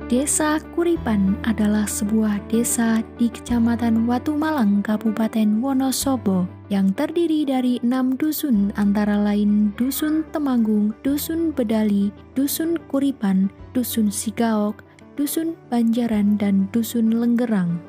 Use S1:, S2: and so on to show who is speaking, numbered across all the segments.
S1: Desa Kuripan adalah sebuah desa di Kecamatan Watumalang, Kabupaten Wonosobo, yang terdiri dari 6 dusun antara lain Dusun Temanggung, Dusun Bedali, Dusun Kuripan, Dusun Sigaok, Dusun Banjaran, dan Dusun Lenggerang.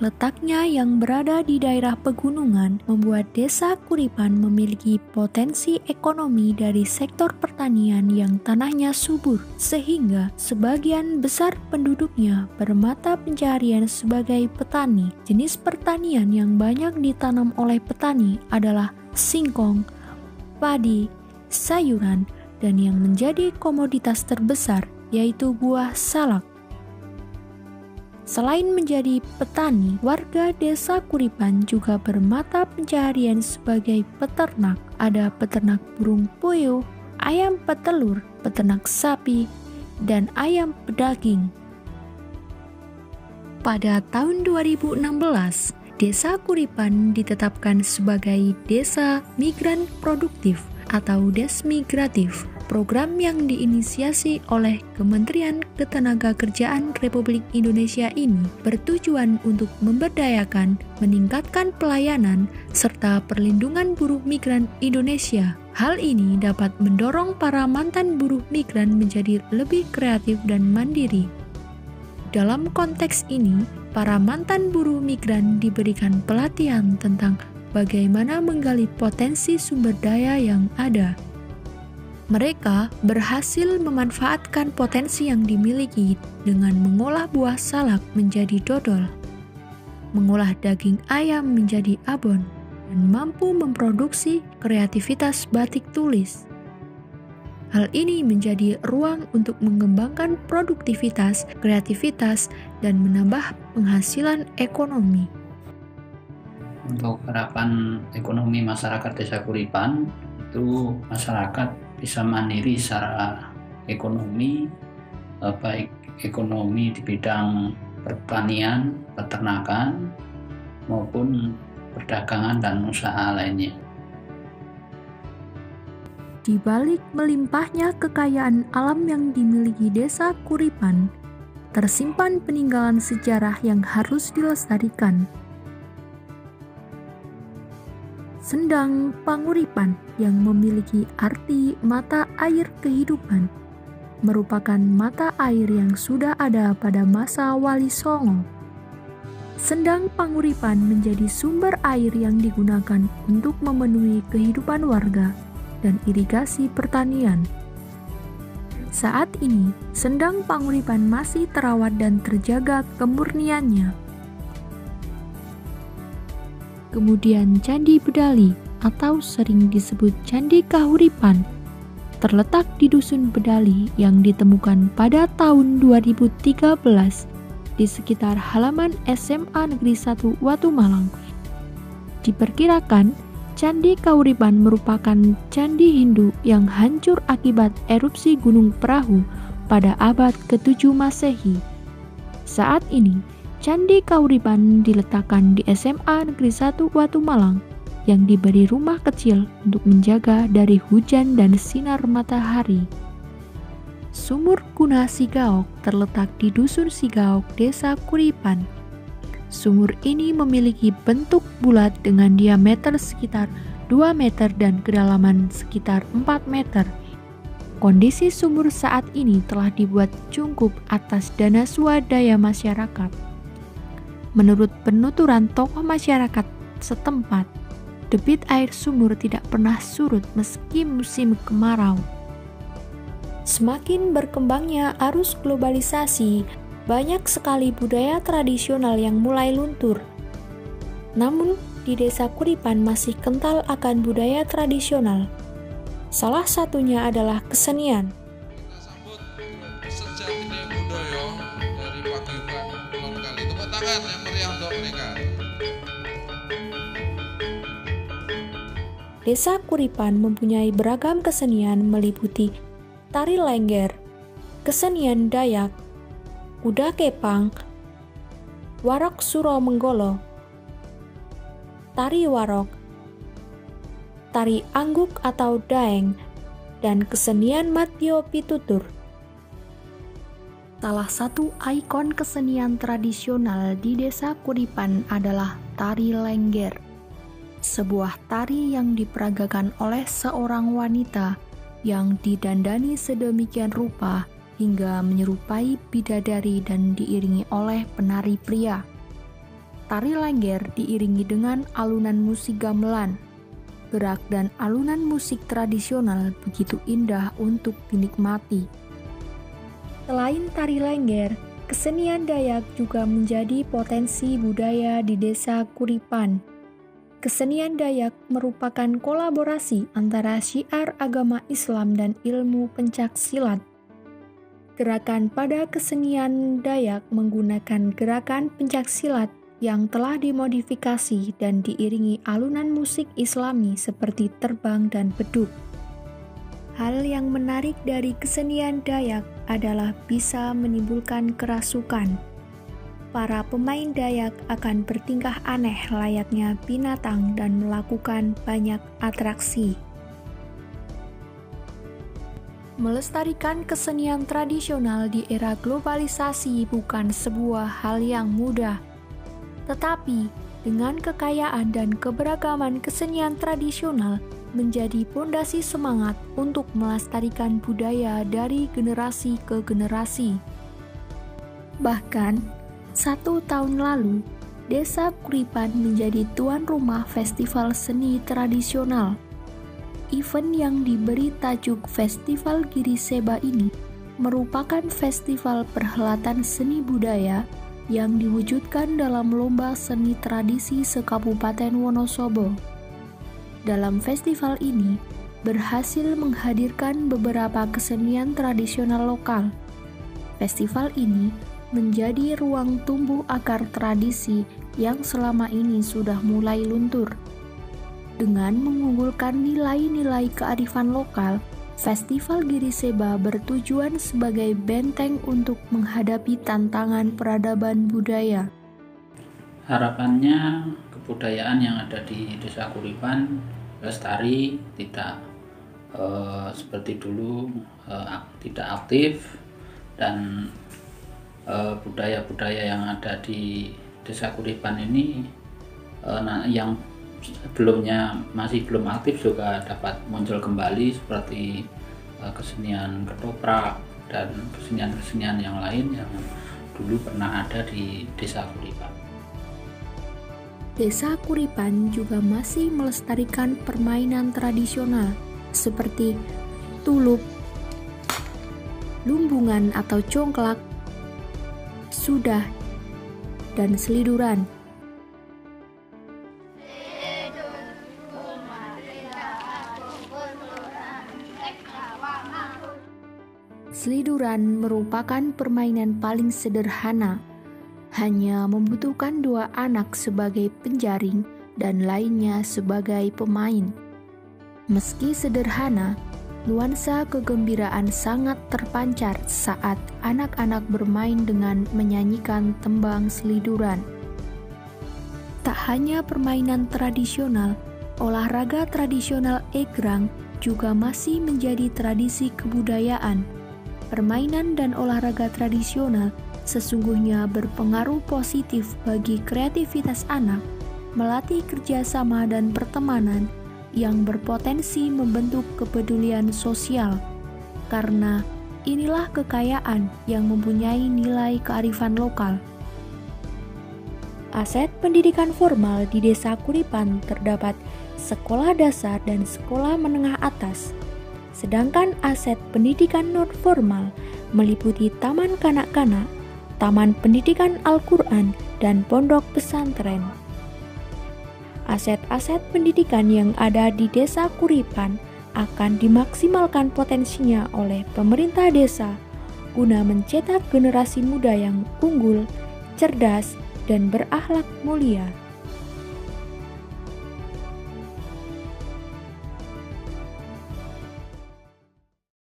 S1: Letaknya yang berada di daerah pegunungan membuat Desa Kuripan memiliki potensi ekonomi dari sektor pertanian yang tanahnya subur, sehingga sebagian besar penduduknya bermata pencaharian sebagai petani. Jenis pertanian yang banyak ditanam oleh petani adalah singkong, padi, sayuran, dan yang menjadi komoditas terbesar yaitu buah salak. Selain menjadi petani, warga Desa Kuripan juga bermata pencaharian sebagai peternak. Ada peternak burung puyuh, ayam petelur, peternak sapi, dan ayam pedaging. Pada tahun 2016, Desa Kuripan ditetapkan sebagai Desa Migran Produktif atau Desmigratif. Program yang diinisiasi oleh Kementerian Ketenagakerjaan Republik Indonesia ini bertujuan untuk memberdayakan, meningkatkan pelayanan, serta perlindungan buruh migran Indonesia. Hal ini dapat mendorong para mantan buruh migran menjadi lebih kreatif dan mandiri. Dalam konteks ini, para mantan buruh migran diberikan pelatihan tentang bagaimana menggali potensi sumber daya yang ada. Mereka berhasil memanfaatkan potensi yang dimiliki dengan mengolah buah salak menjadi dodol, mengolah daging ayam menjadi abon, dan mampu memproduksi kreativitas batik tulis. Hal ini menjadi ruang untuk mengembangkan produktivitas, kreativitas, dan menambah penghasilan ekonomi.
S2: Untuk harapan ekonomi masyarakat Desa Kuripan, itu masyarakat bisa mandiri secara ekonomi, baik ekonomi di bidang pertanian, peternakan, maupun perdagangan dan usaha lainnya.
S1: Di balik melimpahnya kekayaan alam yang dimiliki Desa Kuripan, tersimpan peninggalan sejarah yang harus dilestarikan. Sendang Panguripan yang memiliki arti mata air kehidupan merupakan mata air yang sudah ada pada masa Wali Songo. Sendang Panguripan menjadi sumber air yang digunakan untuk memenuhi kehidupan warga dan irigasi pertanian. Saat ini, Sendang Panguripan masih terawat dan terjaga kemurniannya. Kemudian Candi Bedali atau sering disebut Candi Kahuripan terletak di Dusun Bedali yang ditemukan pada tahun 2013 di sekitar halaman SMA Negeri 1 Watumalang. Diperkirakan Candi Kahuripan merupakan candi Hindu yang hancur akibat erupsi Gunung Perahu pada abad ke-7 Masehi. Saat ini Candi Kahuripan diletakkan di SMA Negeri 1 Watumalang yang diberi rumah kecil untuk menjaga dari hujan dan sinar matahari. Sumur Kuna Sigaok terletak di Dusun Sigaok, Desa Kuripan. Sumur ini memiliki bentuk bulat dengan diameter sekitar 2 meter dan kedalaman sekitar 4 meter. Kondisi sumur saat ini telah dibuat cungkup atas dana swadaya masyarakat. Menurut penuturan tokoh masyarakat setempat, debit air sumur tidak pernah surut meski musim kemarau. Semakin berkembangnya arus globalisasi, banyak sekali budaya tradisional yang mulai luntur. Namun, di Desa Kuripan masih kental akan budaya tradisional. Salah satunya adalah kesenian.
S3: Kita sambut sejati budaya dari Paguyuban Kulon Kali. Tepuk tangan yang meriah untuk mereka.
S1: Desa Kuripan mempunyai beragam kesenian meliputi tari lengger, kesenian Dayak, kuda kepang, warok suro menggolo, tari warok, tari angguk atau daeng, dan kesenian Matio Pitutur. Salah satu ikon kesenian tradisional di Desa Kuripan adalah tari lengger. Sebuah tari yang diperagakan oleh seorang wanita yang didandani sedemikian rupa hingga menyerupai bidadari dan diiringi oleh penari pria. Tari lengger diiringi dengan alunan musik gamelan. Gerak dan alunan musik tradisional begitu indah untuk dinikmati. Selain tari lengger, kesenian Dayak juga menjadi potensi budaya di Desa Kuripan. Kesenian Dayak merupakan kolaborasi antara syiar agama Islam dan ilmu pencaksilat. Gerakan pada kesenian Dayak menggunakan gerakan pencaksilat yang telah dimodifikasi dan diiringi alunan musik Islami seperti terbang dan beduk. Hal yang menarik dari kesenian Dayak adalah bisa menimbulkan kerasukan. Para pemain Dayak akan bertingkah aneh layaknya binatang dan melakukan banyak atraksi. Melestarikan kesenian tradisional di era globalisasi bukan sebuah hal yang mudah. Tetapi, dengan kekayaan dan keberagaman kesenian tradisional menjadi pondasi semangat untuk melestarikan budaya dari generasi ke generasi. Bahkan, 1 tahun lalu, Desa Kuripan menjadi tuan rumah festival seni tradisional. Event yang diberi tajuk Festival Giri Seba ini merupakan festival perhelatan seni budaya yang diwujudkan dalam lomba seni tradisi se-Kabupaten Wonosobo. Dalam festival ini, berhasil menghadirkan beberapa kesenian tradisional lokal. Festival ini menjadi ruang tumbuh akar tradisi yang selama ini sudah mulai luntur. Dengan mengunggulkan nilai-nilai kearifan lokal, Festival Giri Seba bertujuan sebagai benteng untuk menghadapi tantangan peradaban budaya.
S2: Harapannya kebudayaan yang ada di Desa Kuripan lestari, tidak seperti dulu tidak aktif, dan budaya-budaya yang ada di Desa Kuripan ini yang sebelumnya masih belum aktif juga dapat muncul kembali, seperti kesenian ketoprak dan kesenian-kesenian yang lain yang dulu pernah ada di Desa Kuripan.
S1: Desa Kuripan juga masih melestarikan permainan tradisional seperti tulup, lumbungan atau congklak, sudah, dan seliduran. Seliduran merupakan permainan paling sederhana, hanya membutuhkan 2 anak sebagai penjaring dan lainnya sebagai pemain. Meski sederhana, nuansa kegembiraan sangat terpancar saat anak-anak bermain dengan menyanyikan tembang seliduran. Tak hanya permainan tradisional, olahraga tradisional egrang juga masih menjadi tradisi kebudayaan. Permainan dan olahraga tradisional sesungguhnya berpengaruh positif bagi kreativitas anak, melatih kerjasama dan pertemanan yang berpotensi membentuk kepedulian sosial, karena inilah kekayaan yang mempunyai nilai kearifan lokal. Aset pendidikan formal di Desa Kuripan terdapat sekolah dasar dan sekolah menengah atas, sedangkan aset pendidikan non-formal meliputi taman kanak-kanak, taman pendidikan Al-Quran, dan pondok pesantren. Aset-aset pendidikan yang ada di Desa Kuripan akan dimaksimalkan potensinya oleh pemerintah desa guna mencetak generasi muda yang unggul, cerdas, dan berakhlak mulia.